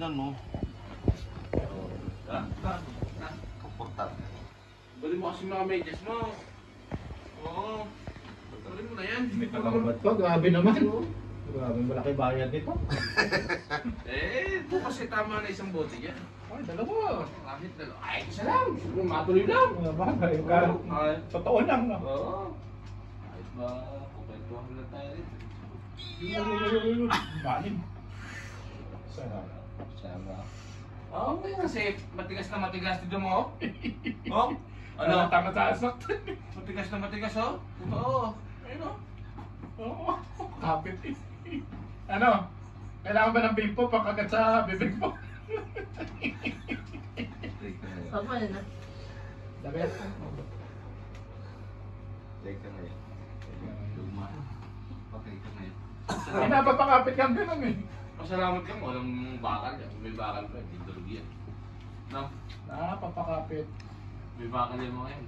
tignan mo. Komportable. Bali mo kasi mga medyas mo. Oo. Bali mo na yan. May kalangbat pa, grabe naman. Grabe, malaki bayad nito. Bukas tama na isang bote yan. Ay, dalawa. Kahit dalawa. Ay, isa lang. Siguro matuloy lang. Mga bagay, totoo lang, no? Oo. Kahit ba, kukwentuhan lang tayo rin. Malim. Sarap. Oo, kasi matigas na matigas dito mo. Oh? Ano? Tama sa asok. Matigas na matigas, oh. Oo. Ayun, oh. Oo. Kapit eh. Ano? Kailangan ba ng bimpo pagkagat sa bibig mo? Papa yun ah. Dapat. Like ka ngayon. Luma. Okay ka ngayon. Ay, napapakapit kang ganun eh. Pasalamat ka mo, walang bakal yan. May bakal pa, hindi tulog yan. No? Napapakapit. May bakal yan mga yan.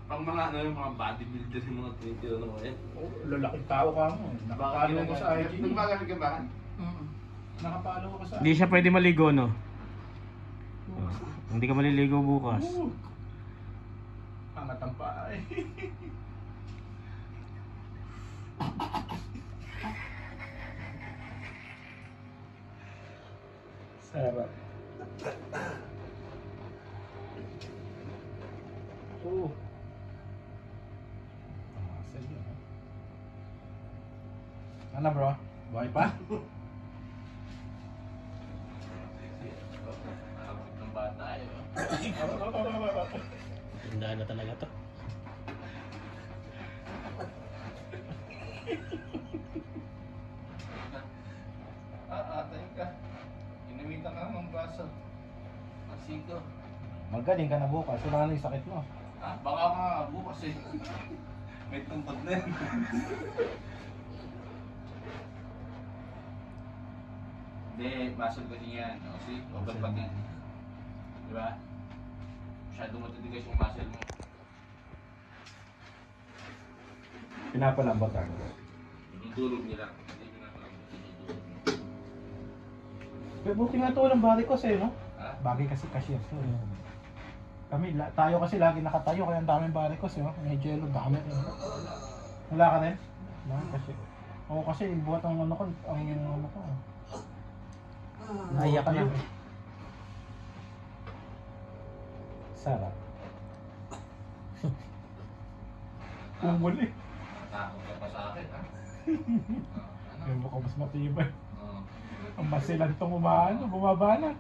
Pang mga ano yung mga bodybuilder yung mga 20 ano mga yan. Oh, lalaking tao ka mo. Nakapalo ko sa IG. Nagbagamit ka ba? Nakapalo ko sa IG. Hindi siya pwede maligo, no? Hindi ka maliligo bukas. Angat ang paa eh. Sarap. Oh. Sige. Ano bro? Buhay pa? Nakapit ng bata eh. Tandaan na talaga to. Atay ka. Inamitan ka ng braso. Masiko. Magaling ka na bukas. Wala na yung sakit mo. Baka nga bukas eh. May tumpad na yan. Hindi, muscle kasi yan. O, see? Obat pati. Diba? Masyadong matitigas yung muscle mo. Pinapalambot ka. Dinudulog nila. Hindi pinapalambot. Dinudulog nila. Pero buti nga ito walang varicose eh, no? Ha? Bagay kasi cashier. So, tayo kasi lagi nakatayo kaya ang daming varicose, no? May jello, dami. Wala ka rin? Wala kasi. Ako kasi buhat ang ano ko, ang ano ko. Naiyak ka na. Sarap. Umuli. Natakot ka pa sa akin, ha? Yung mukha mas matibay. Oo. Ang masilan itong bumaba na.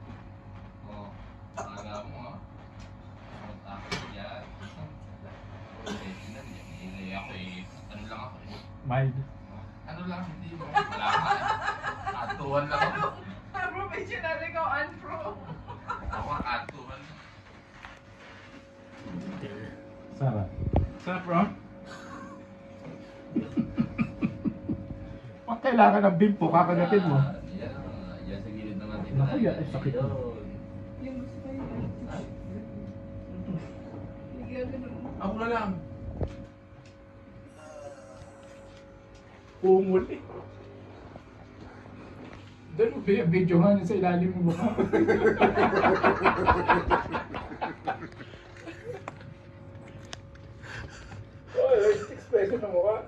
Oo. Alam mo, ha? Matakot yan. Pwede na, hindi ako eh. Ano lang ako eh. Mild. Ano lang, hindi mo. Wala ka. Atuan lang ako. Professional ikaw, unpro. Ako nga atuan. Sarap. Sarap, bro. Pag kailangan ng bimpo, kakagatin mo. Yan sa gilid naman. Naku, yan, ay, sakit mo. Yung gusto ko yun. Hindi ka ganun. Ako na lang. Umuli. Doon mo video nga sa ilalim mo mukha. Oh, 6 pesos na mukha.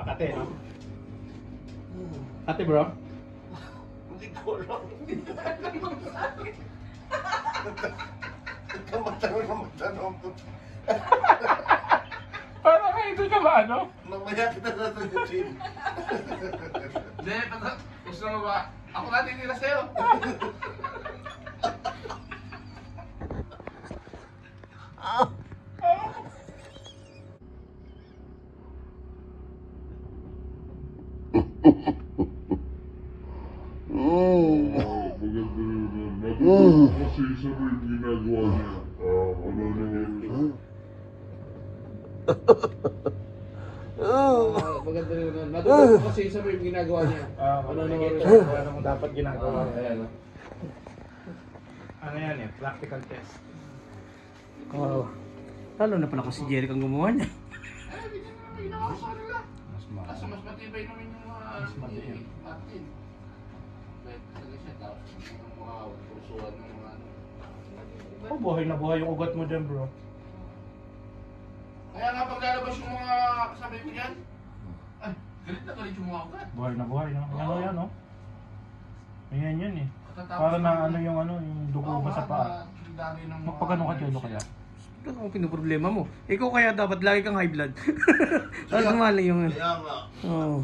Makate, no? Ate, bro? Hindi ko alam. Magtanong na magtanong. Parang kayo doon ka ba, ano? Mamaya kita sasagutin. Hindi, gusto mo ba? Ako na tinira sa'yo. Maganda yun. Natutuwa kasi sa rin ginagawa niya. Ano naman. Natutuwa ko kasi sa yung ginagawa niya. Ano mo dapat ginagawa. Ayan. Ano yan eh, practical test. Oo. Lalo na pala kasi Jerry kang gumawa niya. Bigyan mo naman ginawa ko sa kanila. Mas Kaso mas matibay naman yung mga Mas matibay. atin. Kahit talaga siya, tapos yung mga pusuan ng mga ano. Oh, buhay na buhay yung ugat mo dyan, bro. Kaya nga paglalabas yung mga kasabay ko dyan, ay, galit na galit yung mga ugat. Buhay na buhay, no? Ano yan, no? Ayan yun eh. Katatapos Para na ng- ano yung dugo ba sa paa. ang dami ng mga- Magpagano ka dyan, kaya? Ano ang pinoproblema mo? Ikaw kaya dapat lagi kang high blood. Para dumali yung... Kaya nga. Oo.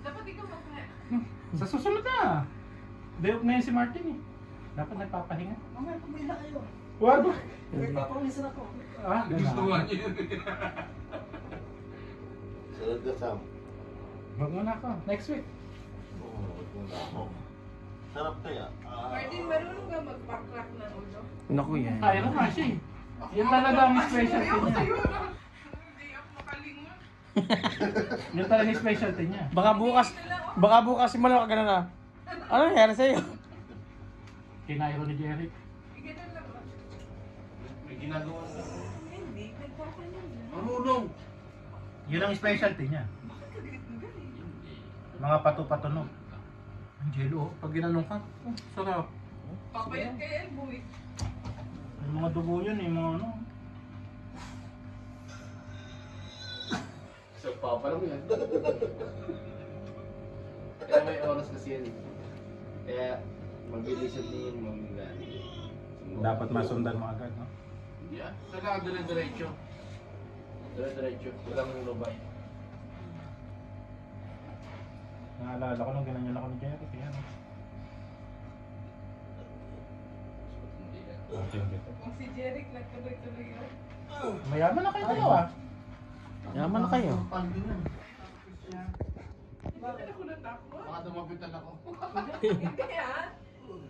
Dapat ikaw magpahinga. Sa susunod na. Day off na yun si Martin eh. Dapat nagpapahinga. Mamaya pumila kayo. Wag! Nagpapawisan ako. Ah, Gusto gano'n. nga niya yun. Sunod ka, Sam. Wag mo na ako. Next week. Oo, wag mo na ako. Sarap kaya. Martin, marunong ka magpa-crack ng ulo? Naku yan. Kaya na nga siya eh. Yan talaga ang specialty niya. Hindi ako makalingon. Yan talaga yung specialty niya. Baka bukas si Malo ka ganun na. Ano nangyari sa'yo? Kinairo ni Jerry. Ganun lang ba? May ginagawa na. Hindi, nagpapahinga lang. Marunong. Yun ang specialty niya. Mga pato-patunog. Ang jello, pag ginanong ka, sarap. Papayat kay Elbow eh. Yung mga dugo yun eh, mga ano. Sa papa lang yan. Kaya may oras kasi yan. Kaya mabilisan din yung mga Dapat masundan mo agad, no? Hindi ah. Kailangan dire-diretso. Dire-diretso. Walang lubay. Naalala ko nung ginanyan ako ni Jerry, kaya ano. Kung si Jeric nagtuloy-tuloy yun. Mayaman na kayo dalawa. Yaman na kayo. Bakit ako natakot? Baka dumapitan ako. Hindi ah.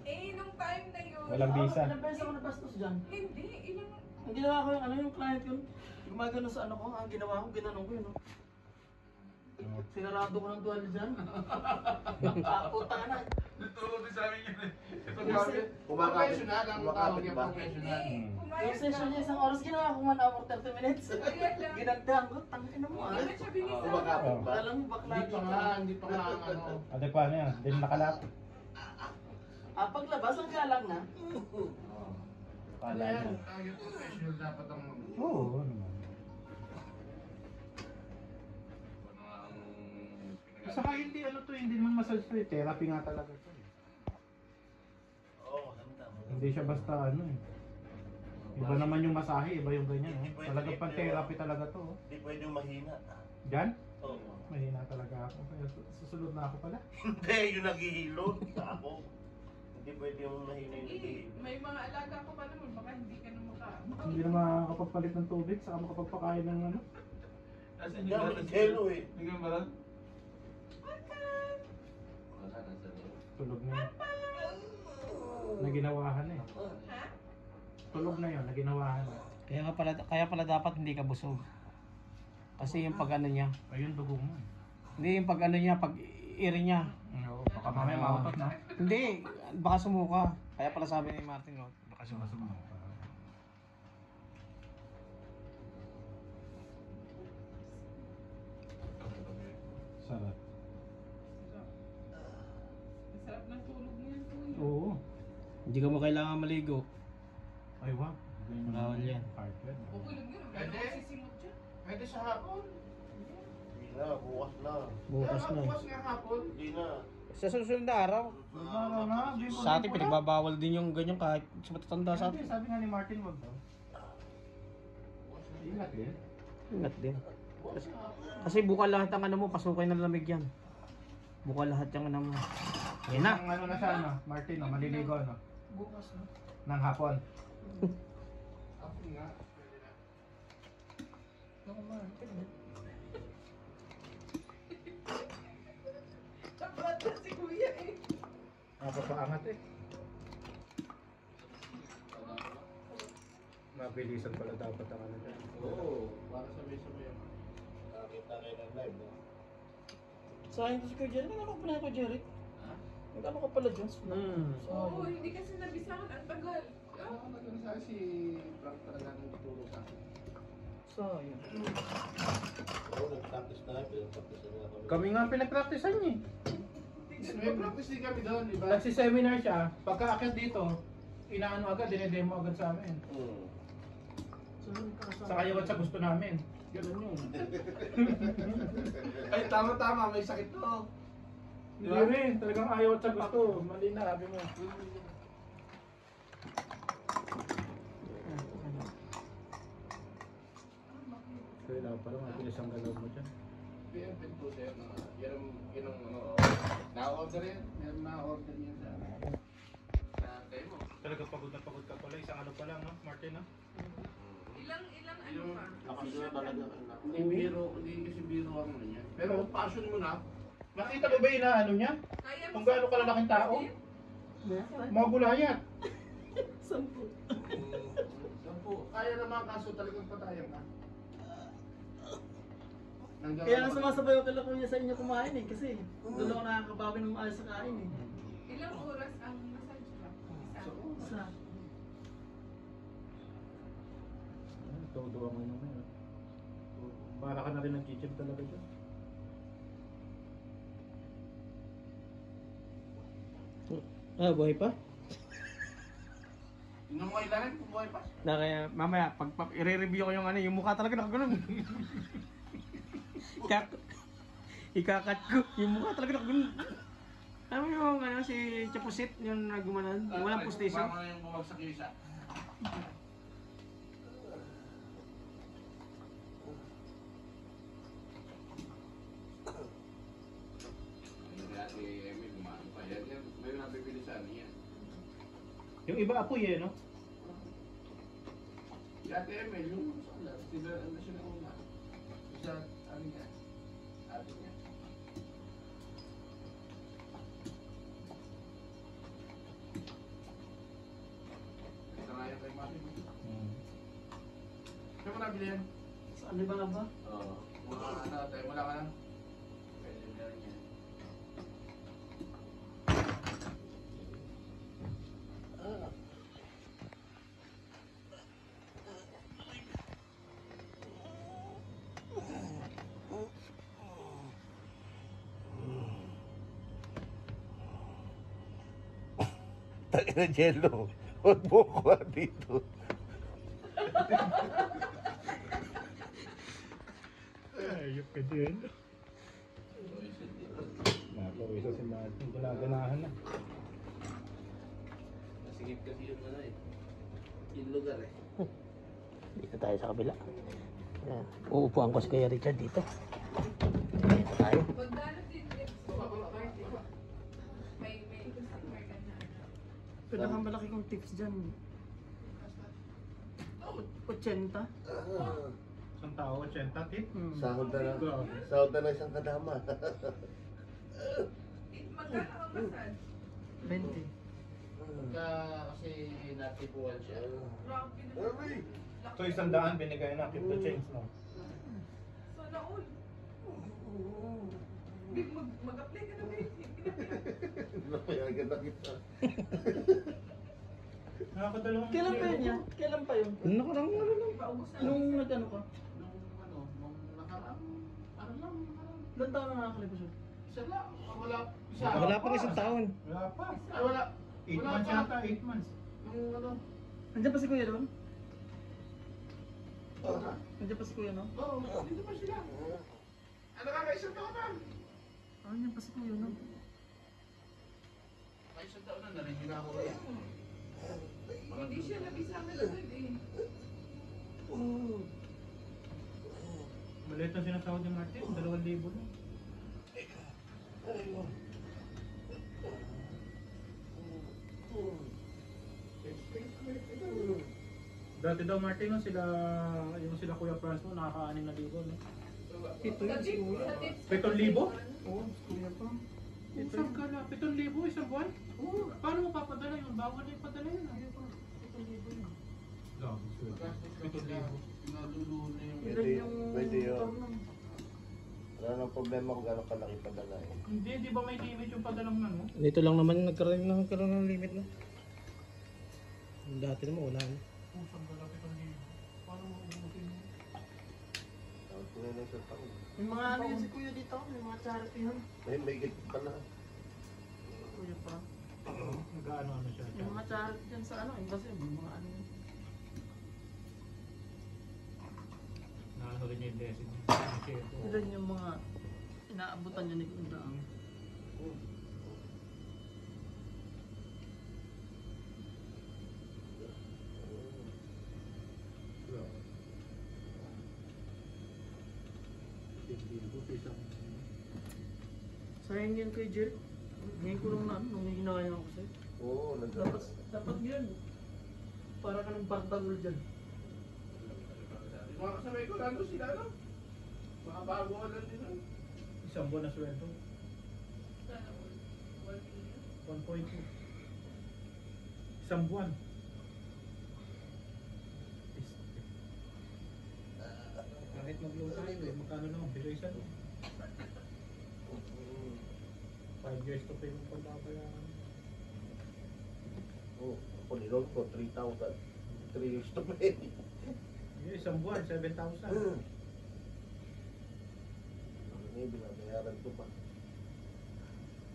Eh, nung time na yun. Walang visa. Ilang beses ako nabastos dyan. Hindi, ilang... Ang ginawa ko yung ano yung client ko. Gumagano sa ano ko. Ang ginawa ko, ginanong ko yun. No? Sinarado ko ng tuwalya dyan. Puta ka na. Natulog din sa amin yun eh. Kumakapit. Professional ang Kumakapit tawag yung ba? professional. Pumayag Yung session na. niya isang oras ginawa ko 1 hour 30 minutes. Ayan lang. Ginagdahan ko, tangin mo ah. Hindi na siya binisan. Kumakapit ba? Alam mo bakla Hindi pa nga, hindi pa nga ang ano. Adequado yan, hindi na nakalapit. Paglabas ang galang na. Ano yan? Yung professional dapat ang... Oo, ano naman. Ano nga ang... Saka hindi ano to, hindi naman massage to eh. Therapy nga talaga to eh. Oo, handa mo. Hindi siya basta ano eh. Iba naman yung masahe, iba yung ganyan eh. Talagang pang-therapy talaga to. Oh. Hindi pwedeng mahina. Diyan? Oo. Mahina talaga ako. Kaya susunod na ako pala. Hindi, yung naghihilot. Ako. Hindi pwedeng mahina yung Hindi, naghihilot. may mga alaga ko pa naman. Baka hindi ka na maka... Hindi na makakapagpalit ng tubig, saka makapagpakain ng ano. Asan Hindi ako nag-hello eh. Hindi ka ba lang? Wala na sa loob. Tulog na yun. Naginawahan eh. Ha? Tulog na yun, naginawahan. Kaya pala dapat hindi ka busog. Kasi yung pag ano niya. Ayun, dugo mo eh. Hindi yung pag ano niya, pag iri niya. Oo, baka mamaya mautot na. Hindi, baka sumuka. Kaya pala sabi ni Martin, no? Baka sumuka. Sarap. Sarap ng tulog niyan. Kuya. Oo. Hindi ka mo kailangan maligo. Ay, wag. Bawal yan. Hard yan. Bubulog yun. Pwede? Gano'n sisimot siya. Pwede sa hapon. Hindi na, bukas na. Bukas Kaya na bukas nga hapon. Hindi na. Sa susunod na araw. Ano na, di mo Sa atin, pinagbabawal din yung ganyan kahit sa matatanda sa Sabi, atin. sabi nga ni Martin, wag daw. Ingat eh. Ingat din. Kasi buka lahat ang ano mo, pasukin ng lamig yan. Buka lahat yung ano mo. Yan na. Ang ano na siya, no? Martin, no? Maliligo, no? Bukas na. Nang hapon. Hapon nga. Ako Martin. Bata si kuya eh. Napapaangat eh. Mabilisan pala dapat ang ano dyan. Oo, para sabay-sabay ako. Nakakita kayo ng live. No? Sayang to si Kuya Jeric. Nagano ka pala Kuya Jeric? Nagano ka pala dyan? Oo, hindi kasi nabisahan. Ang tagal. Ako nagano sa akin si Frank talaga nang tutulong sa akin. Sayang. Oo, nag-practice na pinag-practice na kami. Kami nga pinag-practicean niya eh. May practice din kami doon, di ba? Nagsi-seminar siya, pagka-akit dito, inaano agad, dinedemo agad sa amin. Sa kayawat sa gusto namin. Ganun yun. Ay, tama-tama, may sakit to. Hindi rin, talagang ayaw at sa gusto. Mali na, sabi mo. Kailangan pa lang, mabilis ang galaw mo dyan. PM po sir, yun ang ano, na-order yan. Meron na-order yan sa tayo mo. Talaga pagod ka pala, isang ano pa lang, no? Martin, no? Ilang ano Yung pa? Lakas na talaga. Hindi biro, hindi kasi biro ang ano niya. Pero passion mo na. Nakita mo ba yung ano niya? Kaya Kung gaano kalalaking tao? Mga gulayat. Sampu. Sampo, kaya naman kaso talagang patayan ka. Kaya nga sumasabay ako kala Kuya sa inyo kumain eh. Kasi doon ako nakakabawi ng maayos sa kain eh. Ilang oras ang massage ba? Isa. Sa Tuwa mo naman. Para ka na rin nag-chichib talaga dyan. Ah, buhay pa? Tingnan mo kailangan, buhay pa. Na kaya mamaya pag i-review ko yung ano, yung mukha talaga nakagano'n. Ikakat ko, yung mukha talaga nakagano'n. Alam mo yung ano, si Chapusit, yung nagumanan, walang pustiso. Parang yung bumagsak yung isa. Ano kaya si Emil, kumain pa. Yan, may nabibili sa ano yan. Yung iba apoy eh, no? Si Ate Emil, yung sila, ano siya na una. Isa, ano niya, ate niya. Ito nga yung kay Mati. Saan mo nabili yan? saan di ba na ba? Oo. Mga ano, tayo mo lang ano? Pwede meron yan. Tayo na Jello. Huwag mo kuha dito. Ayok ka din. Isa si Martin, ginaganahan na. Nasigip kasi yung ano eh. Yung lugar eh. Dito tayo sa kabila. Ayan. Uupuan ko si Kuya Richard dito. Dito tayo. Magdalo din tips. May customer ka na. Pinakamalaki kong tips dyan. 80. Isang tao, 80 tip. Sahod na lang. Grabe. Sahod na lang isang kadama. Magkano ang massage? 20. Pagka kasi natipuan siya. Grabe na. So 100 binigay na, keep the change, no? Sana all. Big, mag-apply ka na ba yun? Napayagan na kita. Nakakadalawang Kailan pa yun yan? Kailan pa yun? Nakarang ano lang. Ipaubos na. Nung nag-ano ka? Nung ano, nung nakarang, ano lang, Ilan taon na nakakalipos yun? isa lang, wala, isa. Wala pang isang taon. Wala pa. Ay, wala. 8 Wala months pa. yata, 8 months. Nung ano, Nandiyan pa si Kuya doon? wala. Nandiyan pa si Kuya no? Oo, dito pa sila. Ano ka, may isang taon na. Ah, nandiyan pa si Kuya no? May isang taon na, na-review na ako yan. Hindi siya nabisahan agad eh. Maliit na sinasahod ni Martin, 2,000 na. Dati daw Martin, no, yung sila Kuya Franz mo, nakaka-6,000 no? Ito yun si Kuya. Sa tips. 7,000? Oo, si Kuya pa. Isang kala, 7,000 isang buwan? Oo. Paano mo papadala yun? Bawal na ipadala yun. Ah. 7,000 yun. Gastos ka sila. Nalululo na yung... Pwede- pwede yun. Wala nang problema kung gano'ng kalaki padala eh. Hindi, di ba may limit yung padalang ano? Dito lang naman yung nagkaroon ng limit na. Dati naman wala na. Pusang dalapit ang limit. Paano mo ubusin mo? Ang tunay na isang taon. May mga ano yun si Kuya dito, may mga charity yun. May git pa na. Kuya pa. Nag-ano siya. Yung mga charity dyan sa ano, yung kasi may mga ano yun. Naano rin yung blessing. Ilan yung mga inaabutan niya ni Kuya Daang. Sayang yan kay Jill. Ngayon ko lang na ano, nung hinahaya ako sa'yo. Oo, Dapat yun. Para ka ng partagol dyan. Mga kasabay ko, nandun sila, no? Mga bago ka lang din, no? Isang buwan na sweldo. Sana all. 1 million. 1.2. Isang buwan. Kahit mag-loan tayo eh, magkano naman, bilisan eh. 5 years to pay mo pagkakayanan. Oo, ako nilon ko 3,000. 3 years to pay. Yung isang buwan, 7,000. Ano yung binabayaran ko pa?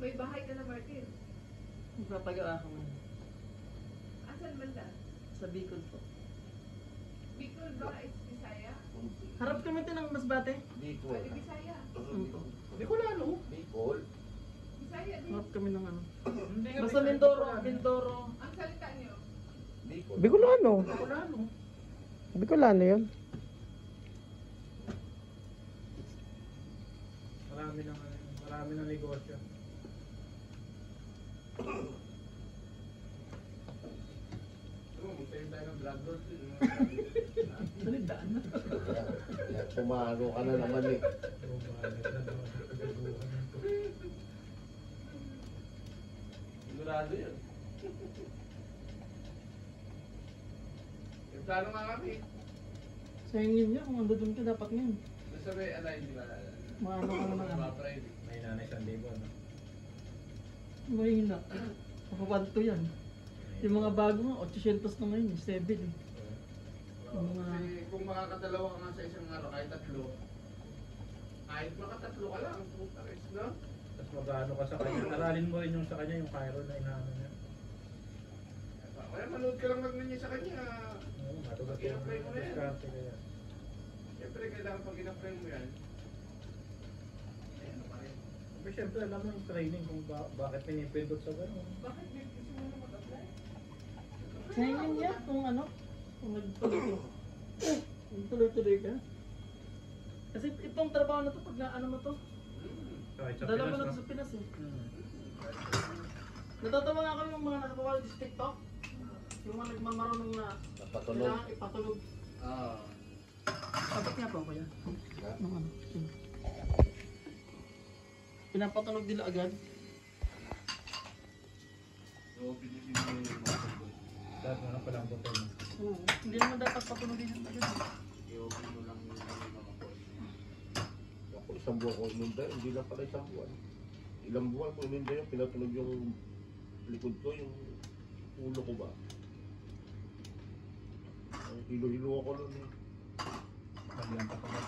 May bahay ka na, Martin. Magpapagawa ka man. Asan man na? Sa Bicol po. Bicol ba is Bisaya? Harap kami ito ng Masbate. Bicol. Pwede Bisaya. Hindi ko lalo. Bicol. Bisaya din. Harap kami ng ano. Hindi nga, Basta Mindoro, Mindoro. Ang salita niyo. Bicol. Bicolano. Hindi ko lalo. Bicolano yun. Marami ng negosyo. Magtayo tayo ng blood roll. Salindaan na. Kaya pumano ka na naman eh. Sigurado yun. Yung plano nga kami. Sayangin niya kung ando doon ka dapat ngayon. Nasa may alay, di ba? Maano ka naman. Mga Friday. May nanay 1,000, no? Mahina. Makapanto yan. Yung mga bago nga, 800 na ngayon, 7 eh. Kasi kung makakadalawa ka nga sa isang araw, kahit tatlo, kahit makatatlo ka lang, puta rin, no? Tapos mag-ano ka sa kanya. Aralin mo rin yung sa kanya, yung Cairo na inaano niya. Kaya manood ka lang magnan niya sa kanya. Oo, matugat yung diskarte kaya. Siyempre, kailangan pag in-apply mo yan, ano pa rin. Pero syempre, alam mo yung training kung bakit pinipindot sa gano'n. Bakit di gusto mo na mag-apply? Sayangin niya kung ano, kung nagtuloy-tuloy ka. Kasi itong trabaho na to, pag naano mo to, Kahit sa dala mo Pinas, na no? to sa Pinas eh. Natatawa nga kami yung mga nakagawa sa TikTok. Yung mga nagmamarunong na Napatulog. kailangan ipatulog. Ah. Sabat nga pa kuya. Ha? Nung ano? yun. Pinapatulog nila agad. So, pinipili mo yung mga tungkol. Lahat mo na palang button. Oo. Hindi naman dapat patulogin yung agad. I-open mo lang yung mga post. Ako isang buwan ko ininda, hindi lang pala isang buwan. Ilang buwan ko ininda yung pinatulog yung likod ko, yung ulo ko ba. Ang hilo-hilo ako nun eh. Kailan pa pala.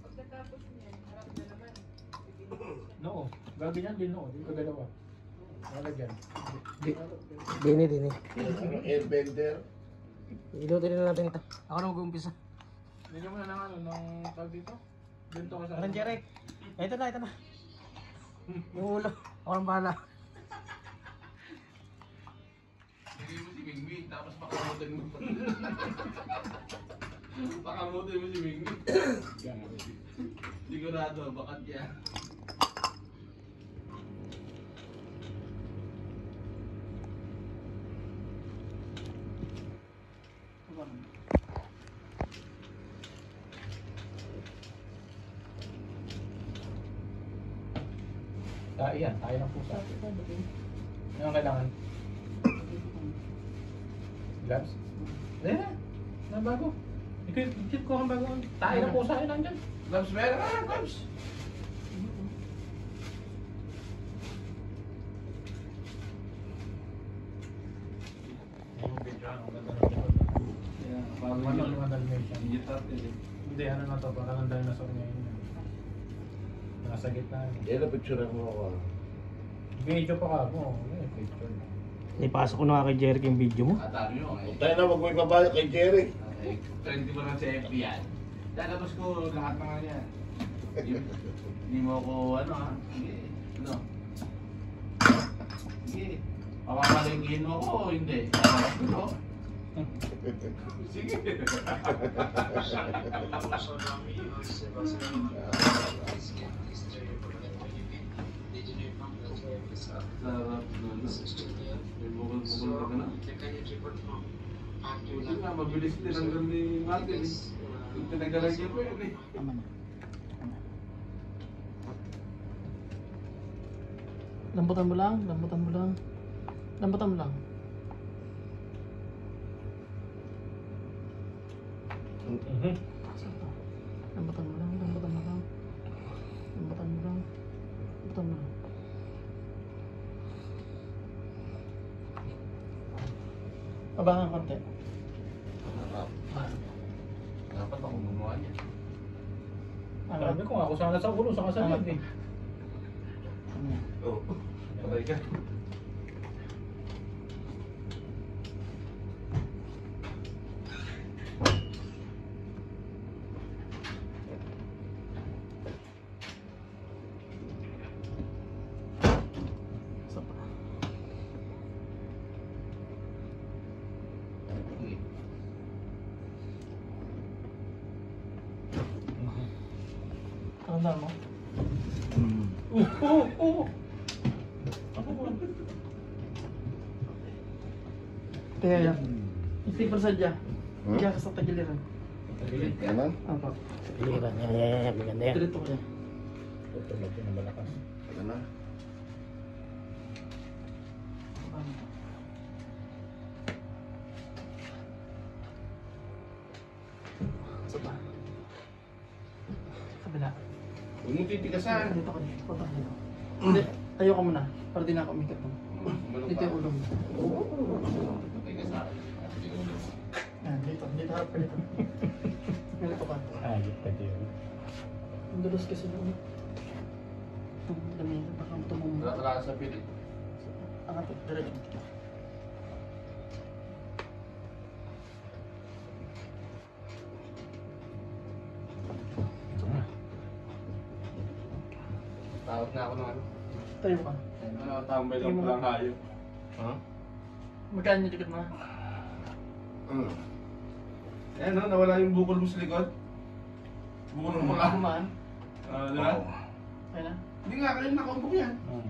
Pagkatapos niyan, harap na naman. No, gaganyan din no, hindi ko dalawa. Lalagyan. Dini, dini. Ano, airbender. Ilutin na natin ito. Ako na mag-umpisa. Hindi mo na ng ano, ng tag dito. Dito ka sa... Anong Jerek? Ito na, ito na. Yung ulo. Ako nang bahala. Hindi mo si Mingming, tapos pakamutin mo. Pakamutin mo si Mingming. Sigurado, bakat yan. Tayo yan, tayo ng pusa. Ano ang kailangan? Gloves? Eh, na bago. Ikit ko ang bago. Tayo na po sa akin nandyan. Gloves meron ka, gloves. Yung video, ang ganda ng likod. Ano yung Dalmatian? Hindi, ano na to, baka ng dinosaur ngayon. Nasa gitna. Yan na picture mo ako. Video pa ka mo. Picture. Ipasok ko na nga kay Jeric yung video mo. Atari nyo eh. Tayo na, wag mo ibabalik kay Jerry. 20 mo lang sa FB yan. Lalabas ko lahat ng ano yan. Hindi mo ko ano ha. Sige. Ano? Sige. Papamalingin mo ko o hindi? Lalabas ko no? Sige. Sarap nun. May bukol-bukol ka na. Hindi nga, mabilis tinanggal ni Martin eh. Yung tinanggalan ko yun eh. Lambutan mo lang, lambutan mo lang. Lambutan mo lang. Lambutan mo lang, lambutan mo lang. Lambutan mo lang. Lambutan mo lang. Abangan konti. Dapat ako gumawa niya. Sabi ko nga, ako sana sa ulo, saka sa lid eh. Oo. Patay ka. Isa pa. Ano na mo? Kaya yan. Isip pa sadya. Kaya ka sa tagiliran. Ano? Apa? Piliran. Yan. Maganda yan. Dito ko yan. Ito lang yung malakas. Ano? Isa pa. Kabila. Huwag mo titigasan. Dito ko dito. Punta ka dito. Hindi. Tayo ka muna. Para di na ako umikat mo. Dito yung ulo mo. Patay ka sa akin. Yan, dito. Dito harap ka dito. Ganito ka. Ayot ka din. Ang dulos kasi yung ulo. Dami. Baka tumong. Wala ka sa pilit. Angat. Diretso. Tawag na ako ng ano. Tayo ka. Ano, tambay lang po lang kayo. Ha? Magkaan yung ticket mo? Ayan no, nawala yung bukol mo sa likod. Bukol mo lang. Kumaan. Di ba? Ayun na. Hindi nga, kayo nakaumbok yan. Hmm.